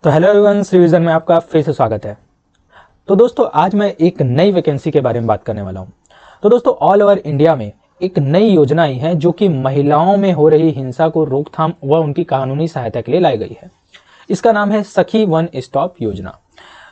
तो hello everyone, revision में आपका फिर से स्वागत है। तो दोस्तों आज मैं एक नई वैकेंसी के बारे में बात करने वाला हूं। तो दोस्तों ऑल ओवर इंडिया में एक नई योजना आई है जो कि महिलाओं में हो रही हिंसा को रोकथाम व उनकी कानूनी सहायता के लिए लाई गई है। इसका नाम है सखी वन स्टॉप योजना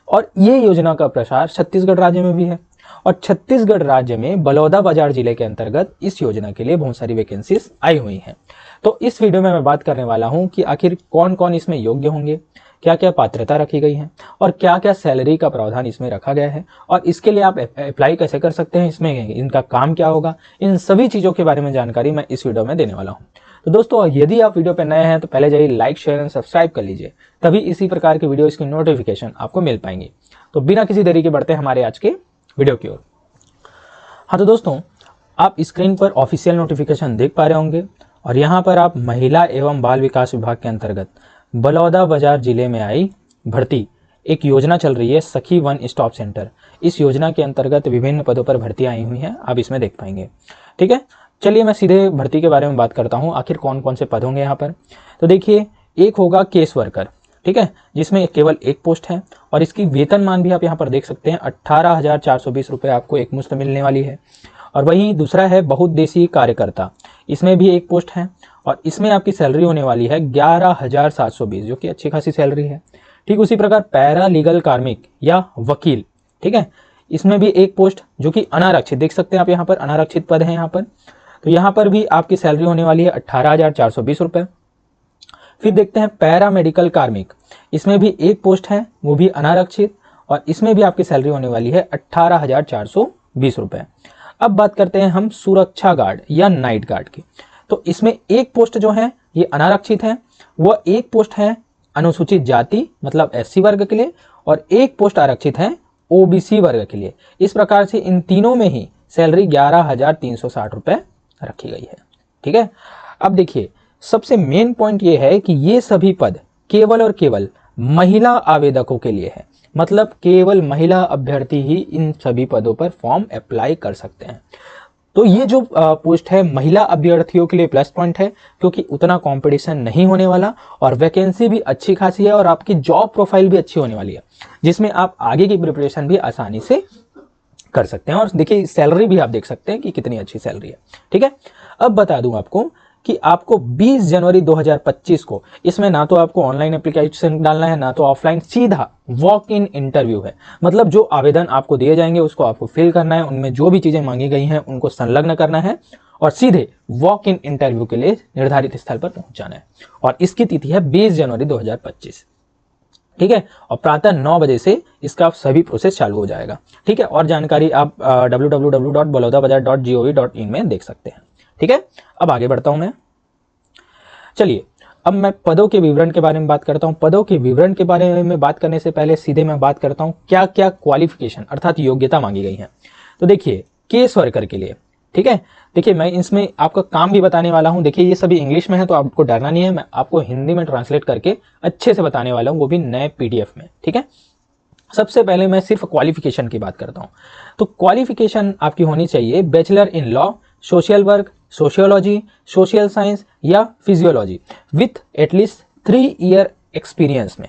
और ये योजना का प्रसार छत्तीसगढ़ राज्य में भी है और छत्तीसगढ़ राज्य में बलौदाबाजार जिले के अंतर्गत इस योजना के लिए बहुत सारी वैकेंसीज आई हुई हैं। तो इस वीडियो में मैं बात करने वाला हूं कि आखिर कौन कौन इसमें योग्य होंगे, क्या क्या पात्रता रखी गई है और क्या क्या सैलरी का प्रावधान इसमें रखा गया है और इसके लिए आप अप्लाई कैसे कर सकते हैं, इसमें इनका काम क्या होगा, इन सभी चीज़ों के बारे में जानकारी मैं इस वीडियो में देने वाला हूँ। तो दोस्तों यदि आप वीडियो पर नए हैं तो पहले जाइए लाइक शेयर एंड सब्सक्राइब कर लीजिए, तभी इसी प्रकार की वीडियो की नोटिफिकेशन आपको मिल पाएंगी। तो बिना किसी देरी के बढ़ते हैं हमारे आज के वीडियो की ओर। हाँ तो दोस्तों आप स्क्रीन पर ऑफिशियल नोटिफिकेशन देख पा रहे होंगे और यहाँ पर आप महिला एवं बाल विकास विभाग के अंतर्गत बलौदाबाजार जिले में आई भर्ती एक योजना चल रही है सखी वन स्टॉप सेंटर। इस योजना के अंतर्गत विभिन्न पदों पर भर्ती आई हुई हैं, आप इसमें देख पाएंगे। ठीक है, चलिए मैं सीधे भर्ती के बारे में बात करता हूँ, आखिर कौन कौन से पद होंगे यहाँ पर। तो देखिए, एक होगा केस वर्कर, ठीक है, जिसमें केवल एक पोस्ट है और इसकी वेतनमान भी आप यहाँ पर देख सकते हैं 18,420 रुपये आपको एक मुश्त मिलने वाली है। और वहीं दूसरा है बहुउद्देशीय कार्यकर्ता, इसमें भी एक पोस्ट है और इसमें आपकी सैलरी होने वाली है 11,720, जो कि अच्छी खासी सैलरी है। ठीक उसी प्रकार पैरा लीगल कार्मिक या वकील, ठीक है, इसमें भी एक पोस्ट जो कि अनारक्षित, देख सकते हैं आप यहाँ पर अनारक्षित पद है यहाँ पर। तो यहाँ पर भी आपकी सैलरी होने वाली है 18,420 रुपये। फिर देखते हैं पैरा मेडिकल कार्मिक, इसमें भी एक पोस्ट है, वो भी अनारक्षित और इसमें भी आपकी सैलरी होने वाली है 18,420 रुपये। अब बात करते हैं हम सुरक्षा गार्ड या नाइट गार्ड की। तो इसमें एक पोस्ट जो है ये अनारक्षित है, वह एक पोस्ट है अनुसूचित जाति मतलब एससी वर्ग के लिए और एक पोस्ट आरक्षित है ओबीसी वर्ग के लिए। इस प्रकार से इन तीनों में ही सैलरी 11,360 रुपये रखी गई है। ठीक है, अब देखिए सबसे मेन पॉइंट ये है कि ये सभी पद केवल और केवल महिला आवेदकों के लिए है, मतलब केवल महिला अभ्यर्थी ही इन सभी पदों पर फॉर्म अप्लाई कर सकते हैं। तो ये जो पोस्ट है महिला अभ्यर्थियों के लिए प्लस पॉइंट है, क्योंकि उतना कंपटीशन नहीं होने वाला और वैकेंसी भी अच्छी खासी है और आपकी जॉब प्रोफाइल भी अच्छी होने वाली है, जिसमें आप आगे की प्रिपरेशन भी आसानी से कर सकते हैं। और देखिए सैलरी भी आप देख सकते हैं कि कितनी अच्छी सैलरी है। ठीक है, अब बता दूं आपको कि आपको 20 जनवरी 2025 को इसमें ना तो आपको ऑनलाइन एप्लीकेशन डालना है ना तो ऑफलाइन, सीधा वॉक इन इंटरव्यू है। मतलब जो आवेदन आपको दिए जाएंगे उसको आपको फिल करना है, उनमें जो भी चीजें मांगी गई हैं उनको संलग्न करना है और सीधे वॉक इन इंटरव्यू के लिए निर्धारित स्थल पर पहुंच जाना है। और इसकी तिथि है 20 जनवरी 2025। ठीक है, और प्रातः 9 बजे से इसका सभी प्रोसेस चालू हो जाएगा। ठीक है, और जानकारी आप www.balodabazar.gov.in में देख सकते हैं। ठीक है, अब आगे बढ़ता हूं मैं। चलिए अब मैं पदों के विवरण के बारे में बात करता हूं। पदों के विवरण के बारे में बात करने से पहले सीधे मैं बात करता हूं क्या क्या क्वालिफिकेशन अर्थात योग्यता मांगी गई है। तो देखिए केस वर्कर के लिए, ठीक है, देखिए मैं इसमें आपका काम भी बताने वाला हूं। देखिए ये सभी इंग्लिश में है तो आपको डरना नहीं है, मैं आपको हिंदी में ट्रांसलेट करके अच्छे से बताने वाला हूं, वो भी नए पीडीएफ में। ठीक है, सबसे पहले मैं सिर्फ क्वालिफिकेशन की बात करता हूं। तो क्वालिफिकेशन आपकी होनी चाहिए bachelor in law, social work, sociology, social science या physiology with at least 3 year experience में।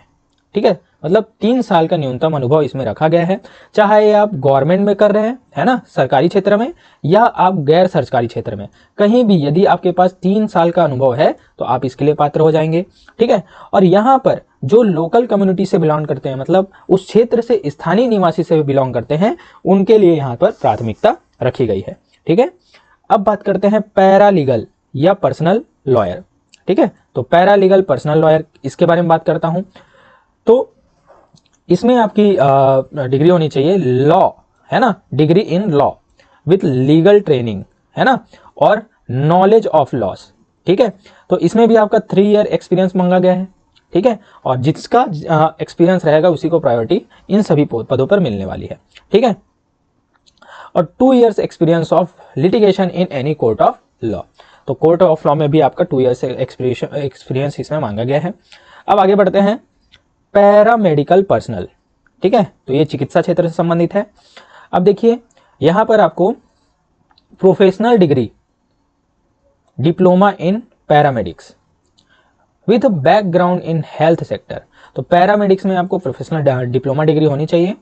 ठीक है, मतलब 3 साल का न्यूनतम अनुभव इसमें रखा गया है, चाहे आप गवर्नमेंट में कर रहे हैं, है ना, सरकारी क्षेत्र में, या आप गैर सरकारी क्षेत्र में, कहीं भी यदि आपके पास 3 साल का अनुभव है तो आप इसके लिए पात्र हो जाएंगे। ठीक है, और यहाँ पर जो लोकल कम्युनिटी से बिलोंग करते हैं, मतलब उस क्षेत्र से स्थानीय निवासी से बिलोंग करते हैं, उनके लिए यहाँ पर प्राथमिकता रखी गई है। ठीक है, अब बात करते हैं पैरा लीगल या पर्सनल लॉयर। ठीक है, तो पैरा लीगल पर्सनल लॉयर इसके बारे में बात करता हूं। तो इसमें आपकी डिग्री होनी चाहिए लॉ, है ना, degree in law with legal training, है ना, और नॉलेज ऑफ लॉस। ठीक है, तो इसमें भी आपका 3 ईयर एक्सपीरियंस मांगा गया है। ठीक है, और जिसका एक्सपीरियंस रहेगा उसी को प्रायोरिटी इन सभी पदों पर मिलने वाली है। ठीक है, और 2 years experience of litigation in any court of law. तो कोर्ट ऑफ लॉ में भी आपका 2 ईयर्स एक्सपीरियंस इसमें मांगा गया है। अब आगे बढ़ते हैं पैरामेडिकल पर्सनल। ठीक है, तो ये चिकित्सा क्षेत्र से संबंधित है। अब देखिए यहां पर आपको professional degree diploma in paramedics with background in health sector. तो पैरामेडिक्स में आपको प्रोफेशनल डिप्लोमा डिग्री होनी चाहिए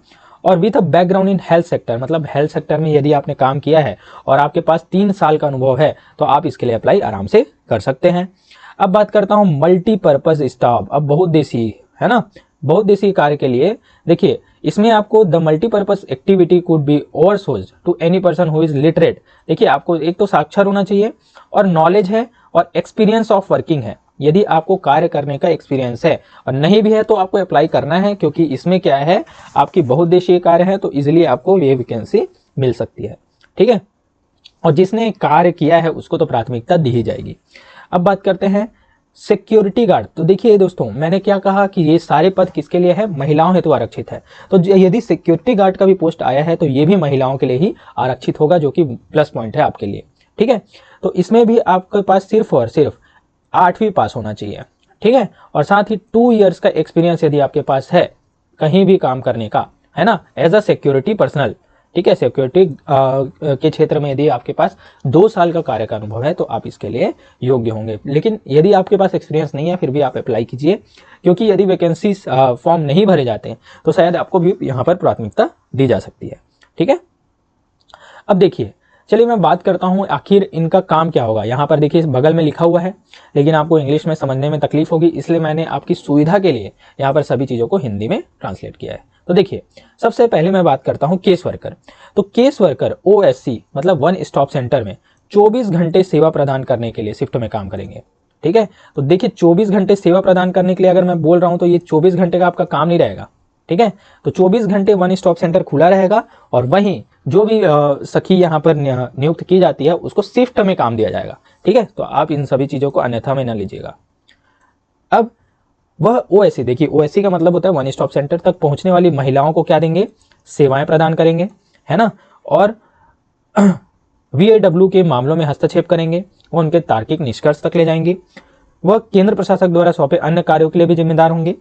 और with a background in health sector, मतलब हेल्थ सेक्टर में यदि आपने काम किया है और आपके पास 3 साल का अनुभव है तो आप इसके लिए अप्लाई आराम से कर सकते हैं। अब बात करता हूं मल्टीपर्पज स्टाफ। अब बहुउद्देशीय है ना, बहुउद्देशीय कार्य के लिए देखिए इसमें आपको the multipurpose activity could be oversold to any person who is literate. देखिए आपको एक तो साक्षर होना चाहिए और नॉलेज है और एक्सपीरियंस ऑफ वर्किंग है। यदि आपको कार्य करने का एक्सपीरियंस है और नहीं भी है तो आपको अप्लाई करना है, क्योंकि इसमें क्या है आपकी बहुउद्देशीय कार्य है तो इजिली आपको ये वैकेंसी मिल सकती है। ठीक है, और जिसने कार्य किया है उसको तो प्राथमिकता दी ही जाएगी। अब बात करते हैं सिक्योरिटी गार्ड। तो देखिए दोस्तों मैंने क्या कहा कि ये सारे पद किसके लिए है, महिलाओं हेतु आरक्षित है। तो यदि सिक्योरिटी गार्ड का भी पोस्ट आया है तो ये भी महिलाओं के लिए ही आरक्षित होगा, जो कि प्लस पॉइंट है आपके लिए। ठीक है, तो इसमें भी आपके पास सिर्फ और सिर्फ 8वीं पास होना चाहिए। ठीक है, और साथ ही 2 इयर्स का एक्सपीरियंस यदि आपके पास है कहीं भी काम करने का, है ना, एज अ सिक्योरिटी पर्सनल। ठीक है, सिक्योरिटी के क्षेत्र में यदि आपके पास 2 साल का कार्य का अनुभव है तो आप इसके लिए योग्य होंगे। लेकिन यदि आपके पास एक्सपीरियंस नहीं है फिर भी आप अप्लाई कीजिए, क्योंकि यदि वैकेंसी फॉर्म नहीं भरे जाते हैं तो शायद आपको भी यहाँ पर प्राथमिकता दी जा सकती है। ठीक है, अब देखिए चलिए मैं बात करता हूं आखिर इनका काम क्या होगा। यहाँ पर देखिए बगल में लिखा हुआ है लेकिन आपको इंग्लिश में समझने में तकलीफ होगी, इसलिए मैंने आपकी सुविधा के लिए यहाँ पर सभी चीज़ों को हिंदी में ट्रांसलेट किया है। तो देखिए सबसे पहले मैं बात करता हूँ केस वर्कर। तो केस वर्कर OSC मतलब वन स्टॉप सेंटर में 24 घंटे सेवा प्रदान करने के लिए शिफ्ट में काम करेंगे। ठीक है, तो देखिए 24 घंटे सेवा प्रदान करने के लिए अगर मैं बोल रहा हूँ तो ये 24 घंटे का आपका काम नहीं रहेगा। ठीक है, तो 24 घंटे वन स्टॉप सेंटर खुला रहेगा और वहीं जो भी सखी यहाँ पर नियुक्त की जाती है उसको शिफ्ट में काम दिया जाएगा। ठीक है, तो आप इन सभी चीजों को अन्यथा में न लीजिएगा। अब वह OSC, देखिए OSC का मतलब होता है वन स्टॉप सेंटर तक पहुंचने वाली महिलाओं को क्या देंगे, सेवाएं प्रदान करेंगे, है ना, और VAW के मामलों में हस्तक्षेप करेंगे, वो उनके तार्किक निष्कर्ष तक ले जाएंगे। वह केंद्र प्रशासक द्वारा सौंपे अन्य कार्यों के लिए भी जिम्मेदार होंगे।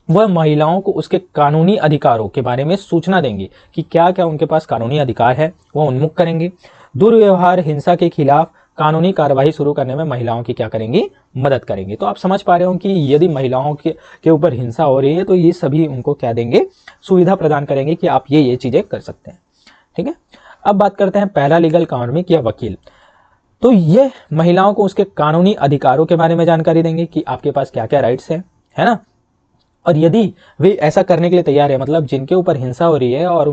वह महिलाओं को उसके कानूनी अधिकारों के बारे में सूचना देंगे कि क्या क्या उनके पास कानूनी अधिकार है, वह उन्मुख करेंगे। दुर्व्यवहार हिंसा के खिलाफ कानूनी कार्यवाही शुरू करने में महिलाओं की क्या करेंगी, मदद करेंगे। तो आप समझ पा रहे हो कि यदि महिलाओं के ऊपर हिंसा हो रही है तो ये सभी उनको क्या देंगे, सुविधा प्रदान करेंगे कि आप ये चीजें कर सकते हैं। ठीक है, अब बात करते हैं पैरालीगल कार्मिक या वकील। तो ये महिलाओं को उसके कानूनी अधिकारों के बारे में जानकारी देंगे कि आपके पास क्या क्या राइट्स है ना, और यदि वे ऐसा करने के लिए तैयार है, मतलब जिनके ऊपर हिंसा हो रही है और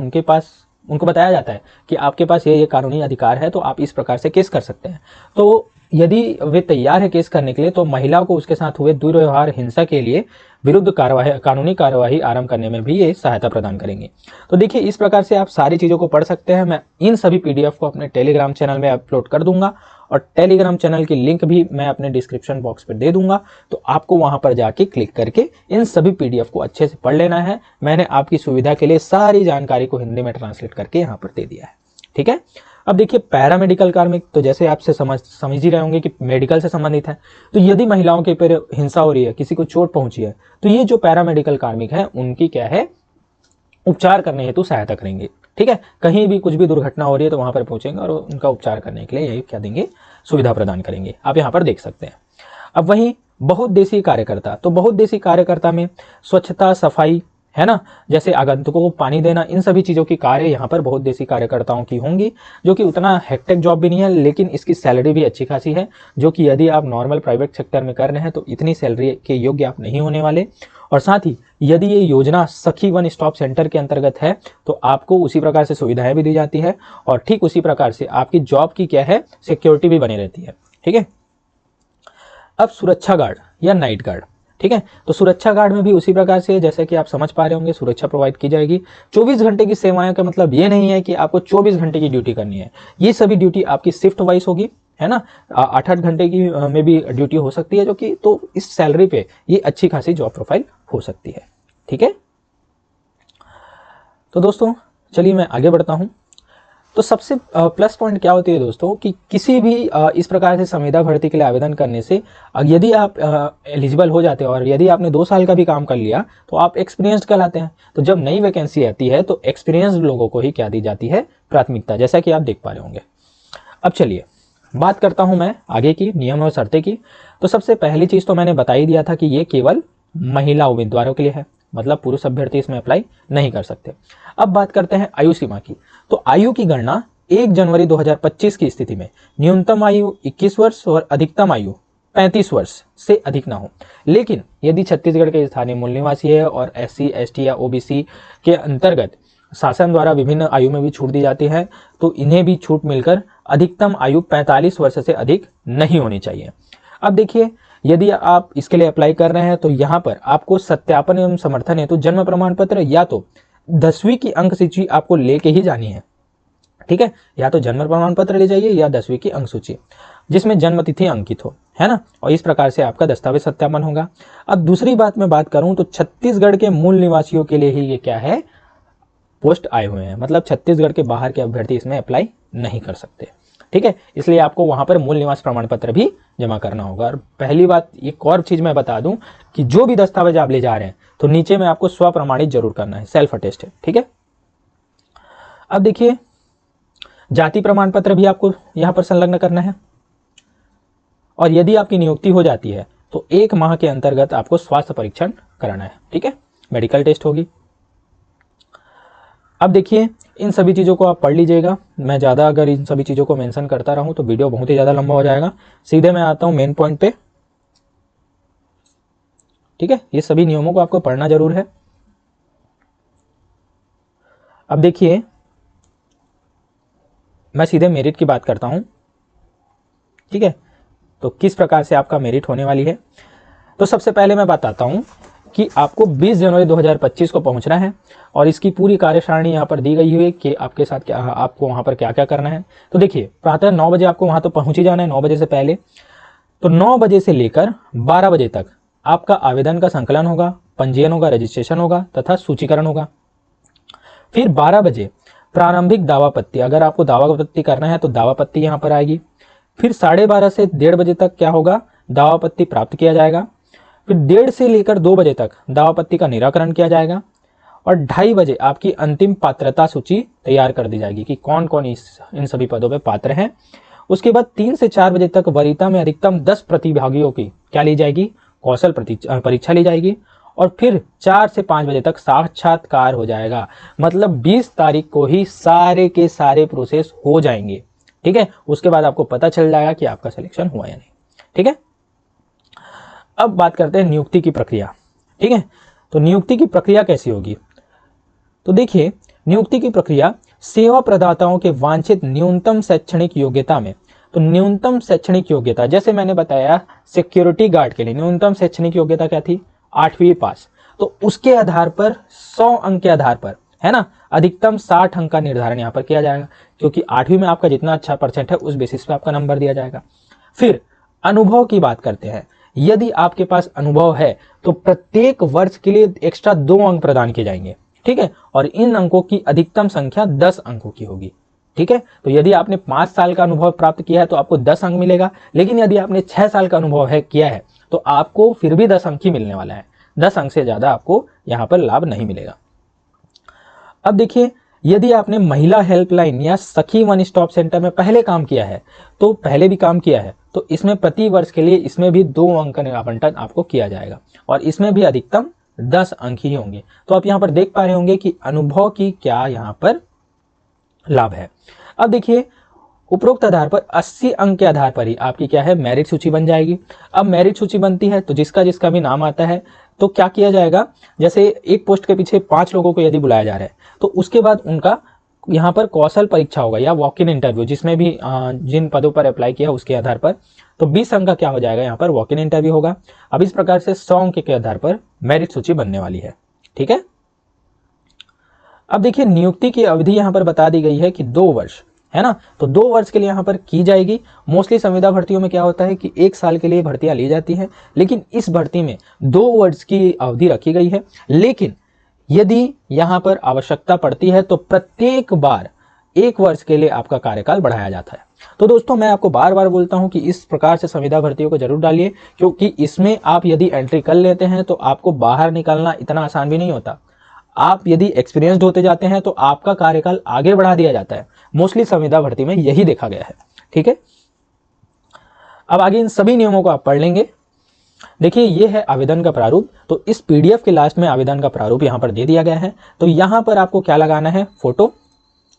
उनको बताया जाता है कि आपके पास ये कानूनी अधिकार है तो आप इस प्रकार से केस कर सकते हैं, तो यदि वे तैयार है केस करने के लिए तो महिला को उसके साथ हुए दुर्व्यवहार हिंसा के लिए विरुद्ध कानूनी कार्यवाही आरंभ करने में भी ये सहायता प्रदान करेंगे। तो देखिए इस प्रकार से आप सारी चीजों को पढ़ सकते हैं। मैं इन सभी PDF को अपने टेलीग्राम चैनल में अपलोड कर दूंगा और टेलीग्राम चैनल की लिंक भी मैं अपने डिस्क्रिप्शन बॉक्स पर दे दूंगा, तो आपको वहां पर जाके क्लिक करके इन सभी PDF को अच्छे से पढ़ लेना है। मैंने आपकी सुविधा के लिए सारी जानकारी को हिंदी में ट्रांसलेट करके यहाँ पर दे दिया है। ठीक है, अब देखिए पैरामेडिकल कार्मिक, तो जैसे आपसे समझ ही रहे होंगे कि मेडिकल से संबंधित है। तो यदि महिलाओं के ऊपर हिंसा हो रही है, किसी को चोट पहुंची है, तो ये जो पैरामेडिकल कार्मिक है उनकी क्या है, उपचार करने हेतु सहायता करेंगे। ठीक है, कहीं भी कुछ भी दुर्घटना हो रही है तो वहां पर पहुंचेंगे और उनका उपचार करने के लिए यही क्या देंगे, सुविधा प्रदान करेंगे। आप यहाँ पर देख सकते हैं। अब वहीं बहुउद्देशीय कार्यकर्ता, तो बहुउद्देशीय कार्यकर्ता में स्वच्छता, सफाई, है ना, जैसे आगंतुकों को पानी देना, इन सभी चीजों की कार्य यहाँ पर बहुउद्देशीय कार्यकर्ताओं की होंगी, जो कि उतना हेक्टिक जॉब भी नहीं है लेकिन इसकी सैलरी भी अच्छी खासी है, जो कि यदि आप नॉर्मल प्राइवेट सेक्टर में कर रहे हैं तो इतनी सैलरी के योग्य आप नहीं होने वाले। और साथ ही यदि ये योजना सखी वन स्टॉप सेंटर के अंतर्गत है तो आपको उसी प्रकार से सुविधाएं भी दी जाती है और ठीक उसी प्रकार से आपकी जॉब की क्या है, सिक्योरिटी भी बनी रहती है। ठीक है, अब सुरक्षा गार्ड या नाइट गार्ड। ठीक है, तो सुरक्षा गार्ड में भी उसी प्रकार से जैसे कि आप समझ पा रहे होंगे, सुरक्षा प्रोवाइड की जाएगी। 24 घंटे की सेवाएं का मतलब ये नहीं है कि आपको 24 घंटे की ड्यूटी करनी है, ये सभी ड्यूटी आपकी शिफ्ट वाइज होगी, है ना, 8-8 घंटे की में भी ड्यूटी हो सकती है, जो कि तो इस सैलरी पे ये अच्छी खासी जॉब प्रोफाइल हो सकती है। ठीक है, तो दोस्तों चलिए मैं आगे बढ़ता हूं। तो सबसे प्लस पॉइंट क्या होती है दोस्तों कि किसी भी इस प्रकार से संविदा भर्ती के लिए आवेदन करने से यदि आप एलिजिबल हो जाते हैं और यदि आपने 2 साल का भी काम कर लिया तो आप एक्सपीरियंस्ड कहलाते हैं। तो जब नई वैकेंसी आती है तो एक्सपीरियंस्ड लोगों को ही क्या दी जाती है, प्राथमिकता, जैसा कि आप देख पा रहे होंगे। अब चलिए बात करता हूं मैं आगे की नियम और शर्तें की। तो सबसे पहली चीज तो मैंने बता ही दिया था कि ये केवल महिला उम्मीदवारों के लिए है, मतलब पुरुष अभ्यर्थी इसमें अप्लाई नहीं कर सकते। अब बात करते हैं आयु सीमा की। तो आयु की गणना 1 जनवरी 2025 की स्थिति में न्यूनतम आयु 21 वर्ष और अधिकतम आयु 35 वर्ष से अधिक ना हो। लेकिन यदि छत्तीसगढ़ के स्थानीय मूल निवासी है और SC ST या OBC के अंतर्गत शासन द्वारा विभिन्न आयु में भी छूट दी जाती है, तो इन्हें भी छूट मिलकर अधिकतम आयु 45 वर्ष से अधिक नहीं होनी चाहिए। अब देखिए, यदि आप इसके लिए अप्लाई कर रहे हैं तो यहाँ पर आपको सत्यापन एवं समर्थन हेतु जन्म प्रमाण पत्र या तो 10वीं की अंक सूची आपको लेके ही जानी है। ठीक है, या तो जन्म प्रमाण पत्र ले जाइए या 10वीं की अंक सूची जिसमें जन्म तिथि अंकित हो, है ना, और इस प्रकार से आपका दस्तावेज सत्यापन होगा। अब दूसरी बात मैं बात करूं तो छत्तीसगढ़ के मूल निवासियों के लिए ही ये क्या है, पोस्ट आए हुए हैं, मतलब छत्तीसगढ़ के बाहर के अभ्यर्थी इसमें अप्लाई नहीं कर सकते। ठीक है, इसलिए आपको वहां पर मूल निवास प्रमाण पत्र भी जमा करना होगा। और पहली बात एक और चीज मैं बता दूं कि जो भी दस्तावेज आप ले जा रहे हैं तो नीचे में आपको स्व प्रमाणित जरूर करना है, सेल्फ अटेस्टेड। ठीक है, अब देखिए, जाति प्रमाण पत्र भी आपको यहां पर संलग्न करना है। और यदि आपकी नियुक्ति हो जाती है तो 1 माह के अंतर्गत आपको स्वास्थ्य परीक्षण कराना है। ठीक है, मेडिकल टेस्ट होगी। अब देखिए, इन सभी चीज़ों को आप पढ़ लीजिएगा। मैं ज़्यादा अगर इन सभी चीज़ों को मेंशन करता रहूं तो वीडियो बहुत ही ज़्यादा लंबा हो जाएगा। सीधे मैं आता हूं मेन पॉइंट पे। ठीक है, ये सभी नियमों को आपको पढ़ना जरूर है। अब देखिए, मैं सीधे मेरिट की बात करता हूं। ठीक है, तो किस प्रकार से आपका मेरिट होने वाली है। तो सबसे पहले मैं बताता हूं कि आपको 20 जनवरी 2025 को पहुंचना है और इसकी पूरी कार्यसारणी यहाँ पर दी गई हुई है कि आपके साथ क्या, आपको वहाँ पर क्या क्या करना है। तो देखिए, प्रातः 9 बजे आपको वहाँ तो पहुँच ही जाना है, 9 बजे से पहले। तो 9 बजे से लेकर 12 बजे तक आपका आवेदन का संकलन होगा, पंजीयन होगा, रजिस्ट्रेशन होगा तथा सूचीकरण होगा। फिर 12 बजे प्रारंभिक दावापत्ति, अगर आपको दावापत्ति करना है तो दावापत्ति यहाँ पर आएगी। फिर 12:30 से 1:30 बजे तक क्या होगा, दावापत्ति प्राप्त किया जाएगा। फिर 1:30 से लेकर 2 बजे तक दावापत्ति का निराकरण किया जाएगा और 2:30 बजे आपकी अंतिम पात्रता सूची तैयार कर दी जाएगी कि कौन कौन इन सभी पदों पे पात्र हैं। उसके बाद 3 से 4 बजे तक वरीयता में अधिकतम 10 प्रतिभागियों की क्या ली जाएगी, कौशल परीक्षा ली जाएगी। और फिर 4 से 5 बजे तक साक्षात्कार हो जाएगा। मतलब 20 तारीख को ही सारे के सारे प्रोसेस हो जाएंगे। ठीक है, उसके बाद आपको पता चल जाएगा कि आपका सिलेक्शन हुआ या नहीं। ठीक है, अब बात करते हैं नियुक्ति की प्रक्रिया। ठीक है, तो नियुक्ति की प्रक्रिया कैसी होगी। तो देखिए, नियुक्ति की प्रक्रिया सेवा प्रदाताओं के वांछित न्यूनतम शैक्षणिक योग्यता में, तो न्यूनतम शैक्षणिक योग्यता जैसे मैंने बताया सिक्योरिटी गार्ड के लिए न्यूनतम शैक्षणिक योग्यता क्या थी, 8वीं पास। तो उसके आधार पर 100 अंक के आधार पर, है ना, अधिकतम 60 अंक का निर्धारण यहाँ पर किया जाएगा, क्योंकि 8वीं में आपका जितना अच्छा परसेंट है उस बेसिस पे आपका नंबर दिया जाएगा। फिर अनुभव की बात करते हैं। यदि आपके पास अनुभव है तो प्रत्येक वर्ष के लिए एक्स्ट्रा 2 अंक प्रदान किए जाएंगे। ठीक है, और इन अंकों की अधिकतम संख्या 10 अंकों की होगी। ठीक है, तो यदि आपने 5 साल का अनुभव प्राप्त किया है तो आपको 10 अंक मिलेगा, लेकिन यदि आपने 6 साल का अनुभव किया है तो आपको फिर भी 10 अंक ही मिलने वाला है। 10 अंक से ज्यादा आपको यहाँ पर लाभ नहीं मिलेगा। अब देखिए, यदि आपने महिला हेल्पलाइन या सखी वन स्टॉप सेंटर में पहले काम किया है, तो पहले भी काम किया है, तो इसमें प्रति वर्ष के लिए इसमें भी 2 अंक का आवंटन आपको किया जाएगा और इसमें भी अधिकतम 10 अंक ही होंगे। तो आप यहाँ पर देख पा रहे होंगे कि अनुभव की क्या यहाँ पर लाभ है। अब देखिए, उपरोक्त आधार पर 80 अंक के आधार पर ही आपकी क्या है, मेरिट सूची बन जाएगी। अब मेरिट सूची बनती है तो जिसका जिसका भी नाम आता है तो क्या किया जाएगा, जैसे एक पोस्ट के पीछे 5 लोगों को यदि बुलाया जा रहा है तो उसके बाद उनका यहाँ पर कौशल परीक्षा होगा या वॉक इन इंटरव्यू, जिसमें भी जिन पदों पर अप्लाई किया उसके आधार पर, तो 20 अंक का क्या हो जाएगा, यहाँ पर वॉक इन इंटरव्यू होगा। अब इस प्रकार से 100 अंक के आधार पर मेरिट सूची बनने वाली है। ठीक है, अब देखिए, नियुक्ति की अवधि यहाँ पर बता दी गई है कि 2 वर्ष, है ना, तो 2 वर्ष के लिए यहाँ पर की जाएगी। मोस्टली संविदा भर्तियों में क्या होता है कि 1 साल के लिए भर्तियां ली जाती हैं, लेकिन इस भर्ती में 2 वर्ष की अवधि रखी गई है। लेकिन यदि यहाँ पर आवश्यकता पड़ती है तो प्रत्येक बार 1 वर्ष के लिए आपका कार्यकाल बढ़ाया जाता है। तो दोस्तों, मैं आपको बार बार बोलता हूं कि इस प्रकार से संविदा भर्तियों को जरूर डालिए, क्योंकि इसमें आप यदि एंट्री कर लेते हैं तो आपको बाहर निकलना इतना आसान भी नहीं होता। आप यदि एक्सपीरियंस्ड होते जाते हैं तो आपका कार्यकाल आगे बढ़ा दिया जाता है। मोस्टली संविदा भर्ती में यही देखा गया है। ठीक है, अब आगे इन सभी नियमों को आप पढ़ लेंगे देखिए ये है आवेदन का प्रारूप। तो इस पीडीएफ के लास्ट में आवेदन का प्रारूप यहाँ पर दे दिया गया है। तो यहाँ पर आपको क्या लगाना है, फोटो,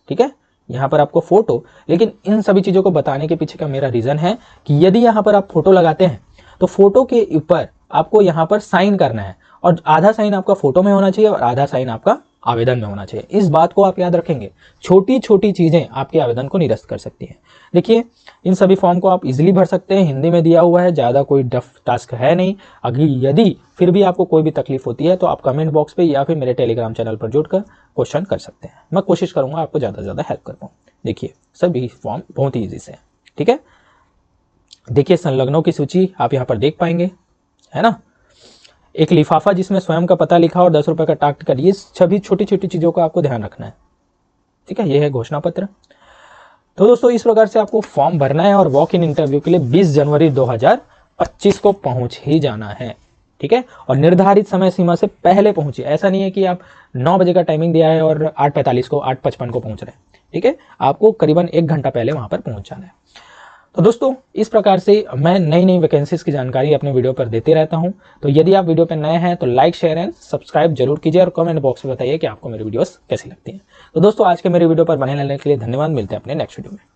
ठीक है, यहाँ पर आपको फोटो। लेकिन इन सभी चीजों को बताने के पीछे का मेरा रीजन है कि यदि यहाँ पर आप फोटो लगाते हैं तो फोटो के ऊपर आपको यहाँ पर साइन करना है, और आधा साइन आपका फोटो में होना चाहिए और आधा साइन आपका आवेदन में होना चाहिए। इस बात को आप याद रखेंगे, छोटी छोटी चीजें आपके आवेदन को निरस्त कर सकती हैं। देखिए इन सभी फॉर्म को आप इजीली भर सकते हैं, हिंदी में दिया हुआ है, ज़्यादा कोई टफ टास्क है नहीं। अगर यदि फिर भी आपको कोई भी तकलीफ होती है तो आप कमेंट बॉक्स पे या फिर मेरे टेलीग्राम चैनल पर जुड़कर क्वेश्चन कर सकते हैं। मैं कोशिश करूंगा आपको ज़्यादा से ज़्यादा हेल्प कर पाऊँ। देखिए सभी फॉर्म बहुत ही ईजी से, ठीक है। देखिए संलग्नों की सूची आप यहाँ पर देख पाएंगे, है ना। एक लिफाफा जिसमें स्वयं का पता लिखा और 10 रुपए का डाक टिकट, ये सभी छोटी छोटी चीज़ों का आपको ध्यान रखना है, ठीक है। ये है घोषणा पत्र। तो दोस्तों इस प्रकार से आपको फॉर्म भरना है और वॉक इन इंटरव्यू के लिए 20 जनवरी 2025 को पहुंच ही जाना है, ठीक है। और निर्धारित समय सीमा से पहले पहुंचिए। ऐसा नहीं है कि आप 9 बजे का टाइमिंग दिया है और 8:45 को 8:55 को पहुंच रहे हैं, ठीक है। आपको करीबन 1 घंटा पहले वहां पर पहुंच जाना है। तो दोस्तों इस प्रकार से मैं नई नई वैकेंसीज की जानकारी अपने वीडियो पर देते रहता हूं। तो यदि आप वीडियो पर नए हैं तो लाइक, शेयर एंड सब्सक्राइब जरूर कीजिए और कमेंट बॉक्स में बताइए कि आपको मेरी वीडियोस कैसी लगती हैं। तो दोस्तों आज के मेरे वीडियो पर बने रहने के लिए धन्यवाद। मिलते हैं अपने नेक्स्ट वीडियो में।